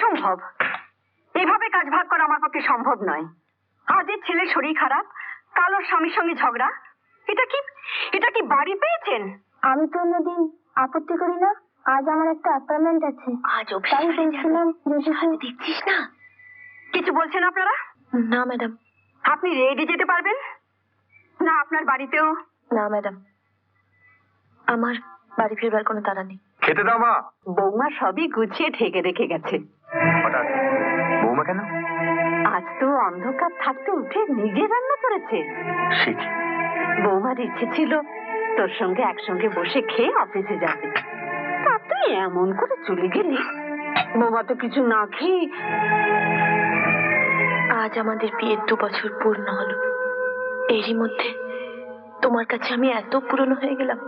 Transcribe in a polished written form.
অসম্ভব। এভাবে কাজ ভাগ করা আমার পক্ষে সম্ভব নয়। আজের ছেলের শরীর খারাপ, কাল ওর স্বামীর সঙ্গে ঝগড়া। এটা কি বাড়ি পেয়েছেন? আমি তো অন্যদিন আপত্তি করি না, আজ আমার একটা অ্যাপয়েন্টমেন্ট আছে। আজ তাই বলছিলাম দেখছিস না? কিছু বলছেন আপনারা? না ম্যাডাম। আপনি রেডি যেতে পারবেন না? আপনার বাড়িতেও? না ম্যাডাম, আমার বাড়ি ফিরবার কোনো তাড়া নেই। খেতে দাও মা। বৌমা সবই গুছিয়ে ঢেকে রেখে গেছে। হঠাৎ বৌমা কেন? আজ তো অন্ধকার থাকতে উঠে নিজে রান্না করেছে। সে কি? বৌমার ইচ্ছে ছিল তোর সঙ্গে একসঙ্গে বসে খেয়ে অফিসে যাবে, তা তুই এমন করে চলে গেলি। বৌমা তো কিছু না খেয়ে। আজ আমাদের বিয়ের 2 বছর পূর্ণ হলো। এরই মধ্যে তোমার কাছে আমি এত পুরনো হয়ে গেলাম।